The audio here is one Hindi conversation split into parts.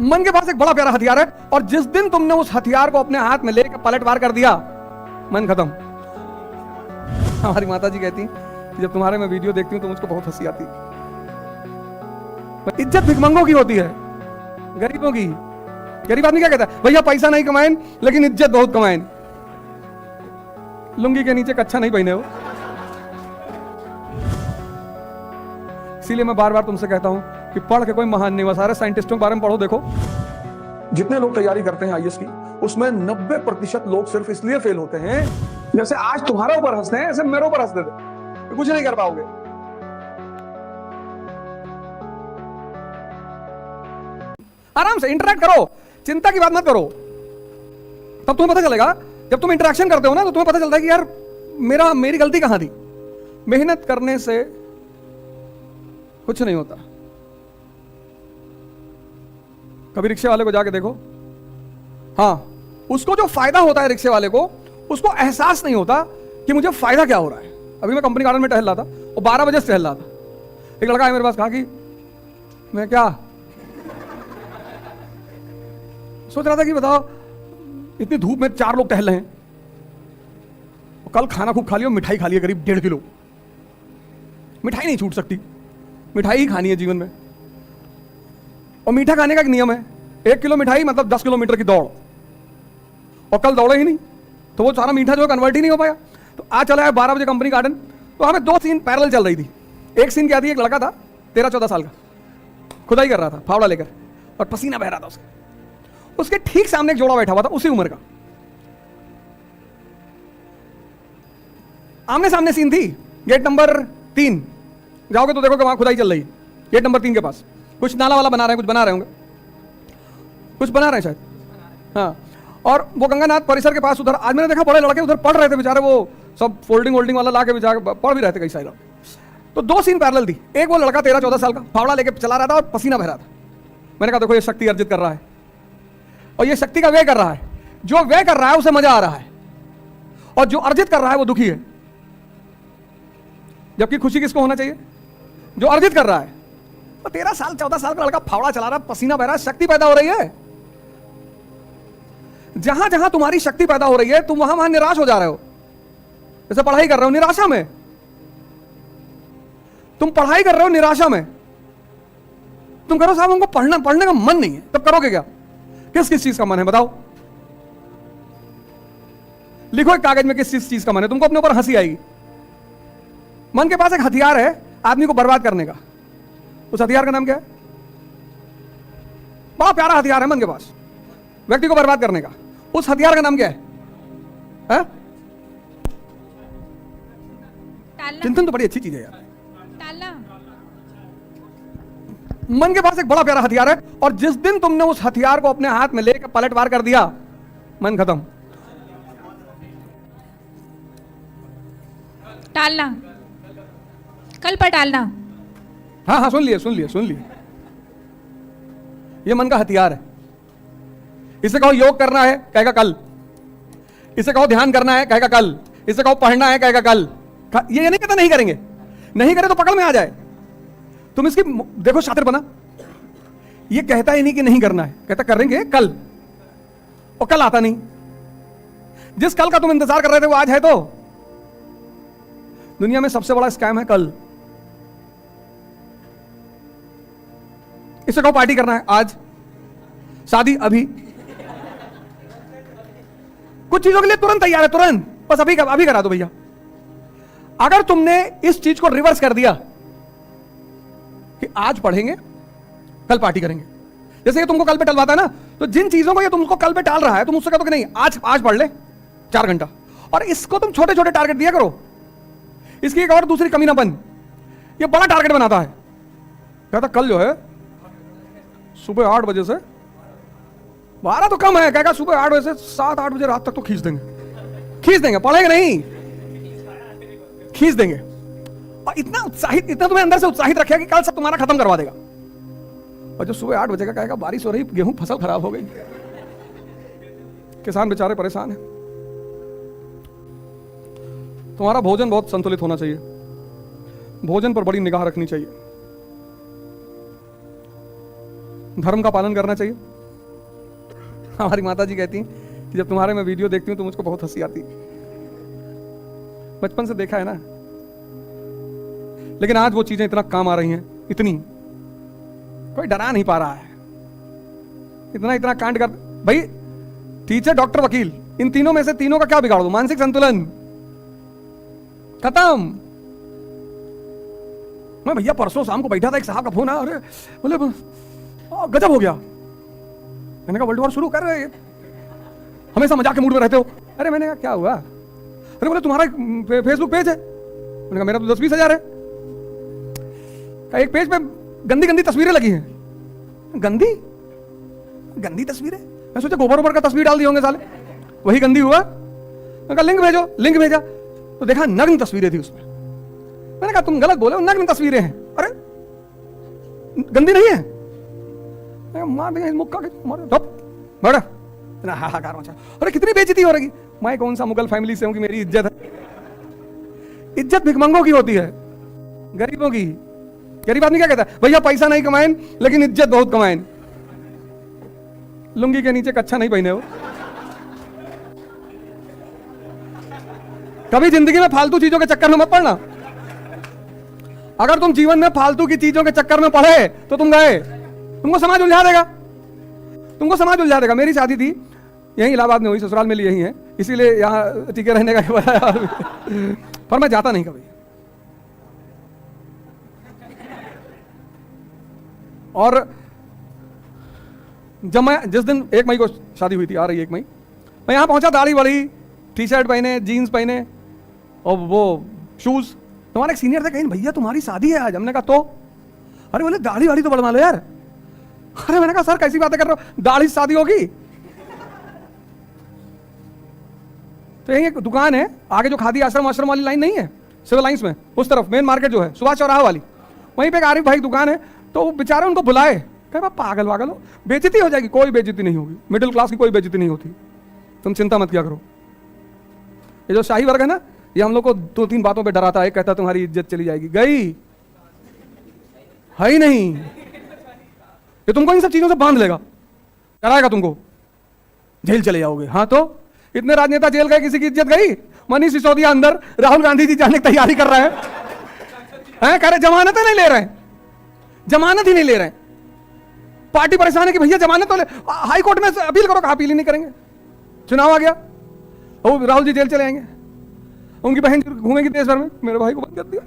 मन के पास एक बड़ा प्यारा हथियार है, और जिस दिन तुमने उस हथियार को अपने हाथ में लेकर पलटवार कर दिया, मन खत्म। हमारी माता जी कहती कि जब तुम्हारे मैं वीडियो देखती हूं तो मुझको बहुत हंसी आती है। इज्जत भिखमंगों की होती है, गरीबों की। गरीब आदमी क्या कहता है, भैया पैसा नहीं कमाएं लेकिन इज्जत बहुत कमाएं, लुंगी के नीचे कच्छा नहीं पहने हो। इसीलिए मैं बार बार तुमसे कहता हूं कि पढ़ के कोई महान नहीं हुआ। सारे साइंटिस्टों के बारे में पढ़ो, देखो जितने लोग तैयारी करते हैं आईएएस की, उसमें 90% लोग सिर्फ इसलिए फेल होते हैं, जैसे आज तुम्हारे ऊपर हंसते हैं ऐसे मेरे ऊपर हंसते थे, कुछ नहीं कर पाओगे। आराम से इंटरेक्ट करो, चिंता की बात मत करो। तब तुम्हें पता चलेगा, जब तुम इंटरेक्शन करते हो ना, तो तुम्हें पता चलता है कि यार मेरी गलती कहां थी। मेहनत करने से कुछ नहीं होता। कभी रिक्शे वाले को जाके देखो, हाँ, उसको जो फायदा होता है रिक्शे वाले को, उसको एहसास नहीं होता कि मुझे फायदा क्या हो रहा है। अभी मैं कंपनी गार्डन में टहल रहा था और 12 बजे से टहल रहा था। एक लड़का है मेरे पास, कहा कि मैं क्या सोच रहा था कि बताओ इतनी धूप में 4 लोग टहल रहे हैं, कल खाना खूब खा लिया, मिठाई खा लिया करीब 1.5 किलो। मिठाई नहीं छूट सकती, मिठाई ही खानी है जीवन में। और मीठा खाने का एक नियम है, 1 किलो मिठाई मतलब 10 किलोमीटर की दौड़। और कल दौड़े ही नहीं तो वो सारा मीठा जो कन्वर्ट ही नहीं हो पाया। तो आज चला है 12 बजे कंपनी गार्डन, तो हमें 2 सीन पैरेलल चल रही थी। एक सीन क्या थी, एक लड़का था 13-14 साल का, खुदाई कर रहा था फावड़ा लेकर, और पसीना बह रहा था उसके ठीक सामने एक जोड़ा बैठा हुआ था उसी उम्र का। आमने सामने सीन थी, गेट नंबर 3 जाओगे तो देखो कि वहां खुदाई चल रही है। गेट नंबर 3 के पास कुछ नाला वाला बना रहे हैं, कुछ बना रहे होंगे, कुछ बना रहे हैं शायद, हाँ। और वो गंगानाथ परिसर के पास उधर आज मैंने देखा बड़े लड़के उधर पढ़ रहे थे बेचारे, वो सब फोल्डिंग वोल्डिंग वाला ला के पढ़ भी रहे थे कई सारे लोग। तो 2 सीन पैरेलल थी। एक वो लड़का 13-14 साल का फावड़ा लेके चला रहा था और पसीना बह रहा था। मैंने कहा देखो ये शक्ति अर्जित कर रहा है, और ये शक्ति का व्यय कर रहा है। जो व्यय कर रहा है उसे मजा आ रहा है, और जो अर्जित कर रहा है वो दुखी है। जबकि खुशी किसको होना चाहिए, जो अर्जित कर रहा है। तो 13 साल 14 साल का लड़का फावड़ा चला रहा, पसीना बह रहा, शक्ति पैदा हो रही है। जहां जहां तुम्हारी शक्ति पैदा हो रही है, तुम वहां निराश हो जा रहे हो। जैसे पढ़ाई कर रहे हो निराशा में, तुम पढ़ाई कर रहे हो निराशा में, तुम करो साहब हमको पढ़ने का मन नहीं है, तब करोगे क्या? किस किस चीज का मन है बताओ, लिखो एक कागज में किस चीज का मन है। तुमको अपने ऊपर हंसी आएगी। मन के पास एक हथियार है आदमी को बर्बाद करने का। उस हथियार का नाम क्या है? बड़ा प्यारा हथियार है मन के पास, व्यक्ति को बर्बाद करने का। उस हथियार का नाम क्या है? चिंतन तो बड़ी अच्छी चीज है यार। मन के पास एक बड़ा प्यारा हथियार है, और जिस दिन तुमने उस हथियार को अपने हाथ में लेकर पलटवार कर दिया, मन खत्म। टालना, कल पर टालना। हाँ हाँ, सुन लिए। ये मन का हथियार है। इसे कहो योग करना है, कहेगा कल। इसे कहो ध्यान करना है, कहेगा कल। इसे कहो पढ़ना है, कहेगा कल। ये नहीं कहता नहीं करेंगे, नहीं करे तो पकड़ में आ जाए। तुम इसकी देखो शातिर बना, ये कहता ही नहीं कि नहीं करना है, कहता करेंगे कल, और कल आता नहीं। जिस कल का तुम इंतजार कर रहे थे वो आज है। तो दुनिया में सबसे बड़ा स्कैम है कल। इसे कहो पार्टी करना है आज, शादी अभी। कुछ चीजों के लिए तुरंत तैयार है, तुरंत, बस अभी करा दो भैया। अगर तुमने इस चीज को रिवर्स कर दिया कि आज पढ़ेंगे कल पार्टी करेंगे, जैसे ये तुमको कल पे टलवाता है ना, तो जिन चीजों को ये तुमको कल पे टाल रहा है, तुम उससे कहते हो कि नहीं आज पढ़ ले 4 घंटा, और इसको तुम छोटे छोटे टारगेट दिया करो। इसकी एक और दूसरी कमी ना बन, ये बड़ा टारगेट बनाता है। कहता कल जो है सुबह 8 बजे से 12 तो कम है, कहेगा सुबह 8 बजे से 7-8 बजे रात तक तो खींच देंगे, पढ़ेंगे नहीं, खींच देंगे। और इतना तुम्हें अंदर से उत्साहित रखेगा कि कल सब तुम्हारा खत्म करवा देगा। और जो सुबह 8 बजे का कहेगा बारिश हो रही, गेहूं फसल खराब हो गई, किसान बेचारे परेशान हैं। तुम्हारा भोजन बहुत संतुलित होना चाहिए, भोजन पर बड़ी निगाह रखनी चाहिए, धर्म का पालन करना चाहिए। हमारी माता जी कहती कि जब तुम्हारे मैं वीडियो देखती हूँ तो मुझको बहुत हंसी आती। बचपन से देखा है ना, लेकिन आज वो चीजें इतना काम आ रही हैं, इतनी कोई डरा नहीं पा रहा है। इतना इतना कांड कर भाई, टीचर डॉक्टर वकील, इन तीनों में से तीनों का क्या बिगाड़ दो? मानसिक संतुलन खत्म। मैं भैया परसों शाम को बैठा था, एक साहब का फोन आया, अरे बोले गजब हो गया। मैंने कहा वर्ल्ड वॉर शुरू कर रहे हैं, हमेशा मजाक के मूड में रहते हो। अरे मैंने कहा क्या हुआ? अरे बोले तुम्हारा फेसबुक पेज है। मैंने कहा मेरा तो 10-20 हजार है। एक पेज पे गंदी गंदी तस्वीरें लगी हैं। गंदी गंदी तस्वीरें? मैं सोचा गोबर ओबर का तस्वीर डाल दिए होंगे साले, वही गंदी हुआ। मैंने कहा लिंक भेजो, लिंक भेजा तो देखा नग्न तस्वीरें थी उसमें। मैंने कहा तुम गलत बोले, नग्न तस्वीरें हैं। अरे गंदी नहीं है? मार देंगे मुक्का के, मारे हाहाकार मचा। अरे कितनी बेइज्जती हो रही। मैं कौन सा मुगल फैमिली से हूं कि मेरी इज्जत है? इज्जत भिखमंगों की होती है, गरीबों की। गरीब आदमी क्या कहता है? भैया पैसा नहीं कमाएं लेकिन इज्जत बहुत कमाएं। लुंगी के नीचे कच्छा नहीं पहने हो। कभी जिंदगी में फालतू चीजों के चक्कर में मत पड़ना। अगर तुम जीवन में फालतू की चीजों के चक्कर में पड़े तो तुम गए, तुमको समाज उलझा देगा, तुमको समाज उलझा देगा। मेरी शादी थी यहीं इलाहाबाद में हुई, ससुराल में यही है, इसीलिए यहां टिके रहने का बताया। पर मैं जाता नहीं कभी। और जब मैं जिस दिन 1 मई को शादी हुई थी, आ रही 1 मई, मैं यहां पहुंचा, दाढ़ी बड़ी, टी शर्ट पहने, जीन्स पहने और वो शूज। तुम्हारे एक सीनियर थे, कहीं भैया तुम्हारी शादी है आज। हमने कहा तो? अरे बोले दाढ़ी वाड़ी तो बढ़वा लो यार। अरे मैंने कहा सर कैसी बातें कर रहे हो, दाढ़ी से शादी होगी? तो यही एक दुकान है आगे, जो खादी आश्रम आश्रम वाली लाइन नहीं है, सिविल लाइंस में उस तरफ मेन मार्केट जो है सुभाष चौराहा वाली, वहीं पे एक आरिफ भाई दुकान है। तो वो बेचारे उनको बुलाए, कहे पागल वागल हो, बेइज्जती हो जाएगी। कोई बेइज्जती नहीं होगी, मिडिल क्लास की कोई बेइज्जती नहीं होती, तुम चिंता मत किया करो। ये जो शाही वर्ग है ना, ये हम लोग को 2-3 बातों पे डराता है। कहता तुम्हारी इज्जत चली जाएगी, गई है ही नहीं। ये तुमको इन सब चीजों से बांध लेगा, डराएगा तुमको, जेल चले जाओगे। हाँ तो इतने राजनेता जेल गए, किसी की इज्जत गई? मनीष सिसोदिया अंदर, राहुल गांधी जी जाने की तैयारी कर रहे हैं, कह रहे जमानत नहीं ले रहे हैं, जमानत ही नहीं ले रहे हैं। पार्टी परेशान है कि भैया जमानत तो ले, हाई कोर्ट में अपील करो। कहा अपील ही नहीं करेंगे, चुनाव आ गया, और राहुल जी जेल चले आएंगे, उनकी बहन घूमेगी देश भर में, मेरे भाई को बंद कर दिया।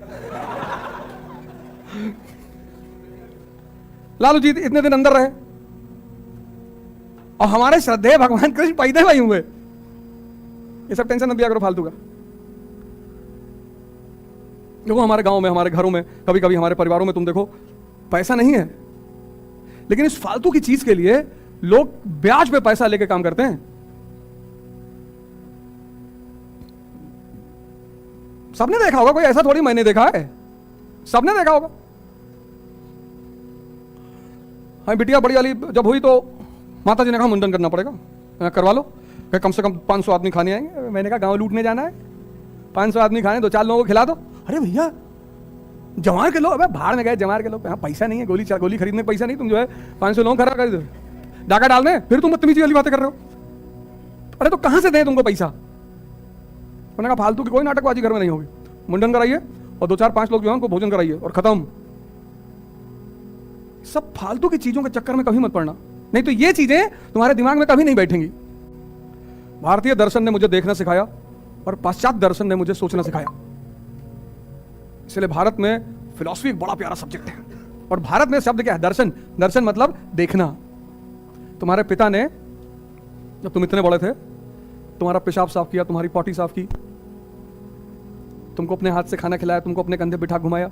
लालू जी इतने दिन अंदर रहे, और हमारे श्रद्धेय भगवान कृष्ण पैदे भाई हुए। ये सब टेंशन मत दिया करो फालतू का। देखो हमारे गांव में, हमारे घरों में, कभी कभी हमारे परिवारों में तुम देखो पैसा नहीं है, लेकिन इस फालतू की चीज के लिए लोग ब्याज पे पैसा लेके काम करते हैं। सबने देखा होगा, कोई ऐसा थोड़ी मैंने देखा है, सबने देखा होगा। हाँ बिटिया बड़ी वाली जब हुई तो माता जी ने कहा मुंडन करना पड़ेगा, करवा लो, कम से कम 500 आदमी खाने आएंगे। मैंने कहा गांव लूटने जाना है, 500 आदमी खाने, 2-4 लोगों को खिला दो। अरे भैया जमार के लो, अबे भाड़ में गए जमार के लो, हाँ पैसा नहीं है, गोली खरीदने का पैसा नहीं, तुम जो है 500 लोग खड़ा कर दो, डाका डालने, फिर तुम बदतमीजी वाली बातें कर रहे हो। अरे तो कहां से दें तुमको पैसा? मैंने कहा फालतू की कोई नाटकबाजी घर में नहीं होगी, मुंडन कराइए और 2-4-5 लोग जो है उनको भोजन कराइए और खत्म। सब फालतू की चीजों के चक्कर में कभी मत पड़ना, नहीं तो ये चीजें तुम्हारे दिमाग में कभी नहीं बैठेंगी। भारतीय दर्शन ने मुझे देखना सिखाया और पाश्चात्य दर्शन ने मुझे सोचना सिखाया। इसलिए भारत में फिलॉसफी एक बड़ा प्यारा सब्जेक्ट है। और भारत में शब्द क्या है? दर्शन। दर्शन मतलब देखना। तुम्हारे पिता ने जब तुम इतने बड़े थे, तुम्हारा पेशाब साफ किया, तुम्हारी पॉटी साफ की, तुमको अपने हाथ से खाना खिलाया, तुमको अपने कंधे बिठा घुमाया।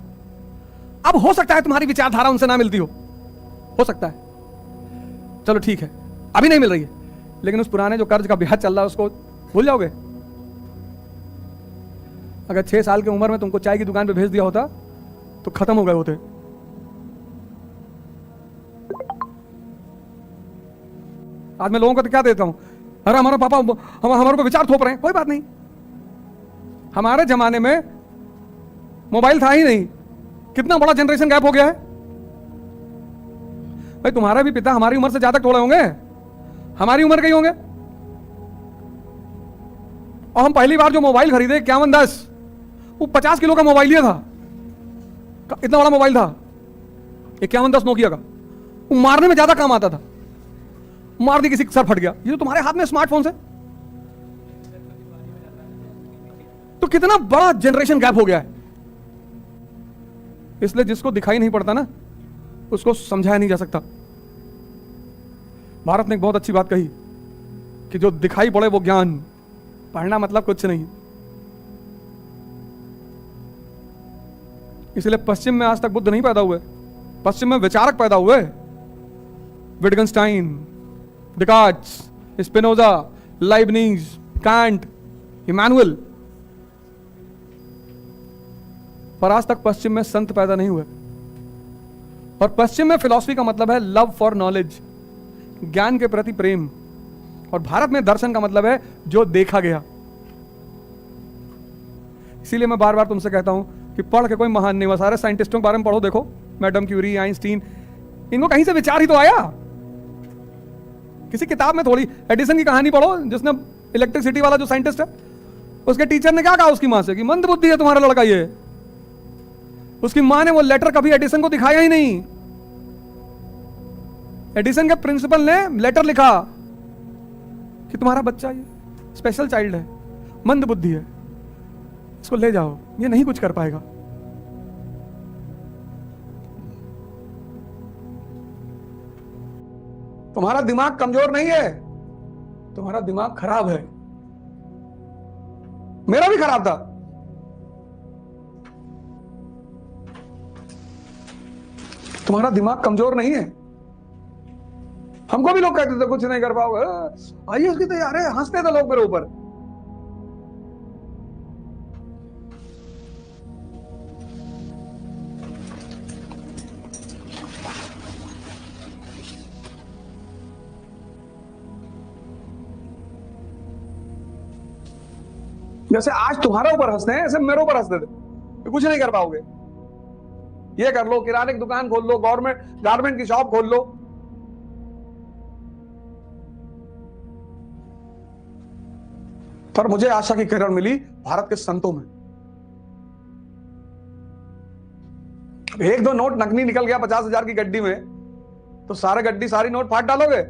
अब हो सकता है तुम्हारी विचारधारा उनसे ना मिलती हो सकता है, चलो ठीक है, अभी नहीं मिल रही है, लेकिन उस पुराने जो कर्ज का ब्याज चल रहा है उसको भूल जाओगे? अगर 6 साल की उम्र में तुमको चाय की दुकान पे भेज दिया होता तो खत्म हो गए होते। आज मैं लोगों को तो क्या देता हूं, अरे हमारा पापा हमारे ऊपर विचार थोप रहे हैं। कोई बात नहीं, हमारे जमाने में मोबाइल था ही नहीं, कितना बड़ा जनरेशन गैप हो गया है। भाई तुम्हारा भी पिता हमारी उम्र से ज्यादा थोड़े होंगे, हमारी उम्र के ही होंगे। और हम पहली बार जो मोबाइल खरीदे 5110, वो 50 किलो का मोबाइल लिया था, इतना बड़ा मोबाइल था 5110 नोकिया का। वो मारने में ज्यादा काम आता था, मार दी किसी का सर फट गया। ये तो तुम्हारे हाथ में स्मार्टफोन है, तो कितना बड़ा जनरेशन गैप हो गया है। इसलिए जिसको दिखाई नहीं पड़ता ना, उसको समझाया नहीं जा सकता। भारत ने एक बहुत अच्छी बात कही कि जो दिखाई पड़े वो ज्ञान, पढ़ना मतलब कुछ नहीं। इसलिए पश्चिम में आज तक बुद्ध नहीं पैदा हुए, पश्चिम में विचारक पैदा हुए। विटगेंस्टाइन, डिकार्ट्स, स्पिनोजा, लाइबनीज, कांट, इमैनुअल। पर आज तक पश्चिम में संत पैदा नहीं हुए। और पश्चिम में फिलॉसफी का मतलब है लव फॉर नॉलेज, ज्ञान के प्रति प्रेम। और भारत में दर्शन का मतलब है जो देखा गया। इसीलिए मैं बार बार तुमसे कहता हूं कि पढ़ के कोई महान नहीं हुआ। सारे साइंटिस्टों के बारे में पढ़ो, देखो मैडम क्यूरी, आइंस्टीन, इनको कहीं से विचार ही तो आया। किसी किताब में थोड़ी। एडिसन की कहानी पढ़ो, जिसने इलेक्ट्रिसिटी वाला जो साइंटिस्ट है, उसके टीचर ने क्या कहा उसकी मां से कि मंद बुद्धि है तुम्हारा लड़का ये। उसकी मां ने वो लेटर कभी एडिसन को दिखाया ही नहीं। एडिसन के प्रिंसिपल ने लेटर लिखा कि तुम्हारा बच्चा ये स्पेशल चाइल्ड है, मंद बुद्धि है, इसको ले जाओ, ये नहीं कुछ कर पाएगा। तुम्हारा दिमाग कमजोर नहीं है, तुम्हारा दिमाग खराब है। मेरा भी खराब था। तुम्हारा दिमाग कमजोर नहीं है। हमको भी लोग कहते थे कुछ नहीं कर पाओगे, आईएएस की तैयारी है, हंसते थे लोग मेरे ऊपर। जैसे आज तुम्हारे ऊपर हंसते हैं, ऐसे मेरे ऊपर हंसते थे कि कुछ नहीं कर पाओगे। ये कर लो, किराने की दुकान खोल लो, गारमेंट की शॉप खोल लो। पर मुझे आशा की किरण मिली भारत के संतों में। एक दो नोट नकली निकल गया 50,000 की गड्डी में, तो सारे गड्डी सारी नोट फाड़ डालोगे?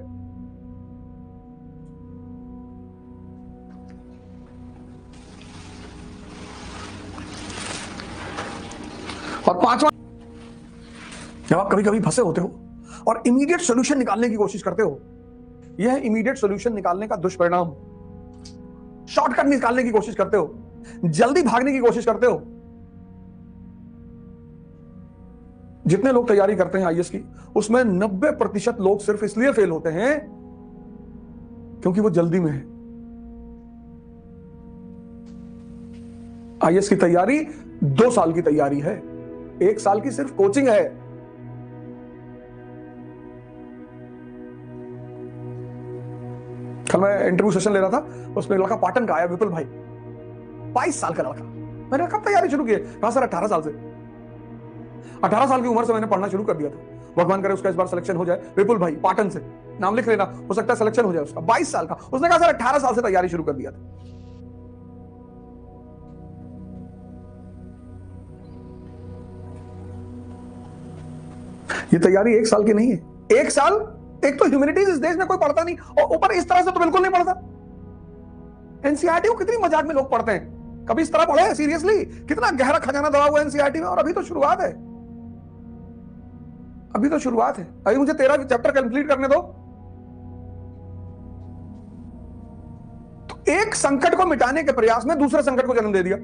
और पांचवा, जब आप कभी कभी फंसे होते हो और इमीडिएट सॉल्यूशन निकालने की कोशिश करते हो, यह इमीडिएट सॉल्यूशन निकालने का दुष्परिणाम। शॉर्टकट निकालने की कोशिश करते हो, जल्दी भागने की कोशिश करते हो। जितने लोग तैयारी करते हैं आईएएस की, उसमें 90% लोग सिर्फ इसलिए फेल होते हैं क्योंकि वो जल्दी में है। आईएएस की तैयारी 2 साल की तैयारी है, 1 साल की सिर्फ कोचिंग है। कल मैं इंटरव्यू सेशन ले रहा था, उसमें लड़का पाटन का आया, विपुल भाई, 22 साल का लड़का। मैंने कब तैयारी शुरू की? कहा सर 18 साल से। 18 साल की उम्र से मैंने पढ़ना शुरू कर दिया था। भगवान करे उसका इस बार सिलेक्शन हो जाए। विपुल भाई पाटन से, नाम लिख लेना, हो सकता है सिलेक्शन हो जाए उसका। 22 साल का। उसने कहा सर 18 साल से तैयारी शुरू कर दिया था। ये तैयारी 1 साल की नहीं है। 1 साल, एक तो ह्यूमैनिटीज इस देश में कोई पढ़ता नहीं, और ऊपर इस तरह से तो बिल्कुल नहीं पढ़ता। एनसीईआरटी को कितनी मजाक में लोग पढ़ते हैं, कभी इस तरह पढ़े सीरियसली? कितना गहरा खजाना दबा हुआ है एनसीईआरटी में। और अभी तो शुरुआत है, अभी तो शुरुआत है। अभी मुझे 13 चैप्टर कंप्लीट करने दो। तो एक संकट को मिटाने के प्रयास में दूसरे संकट को जन्म दे दिया।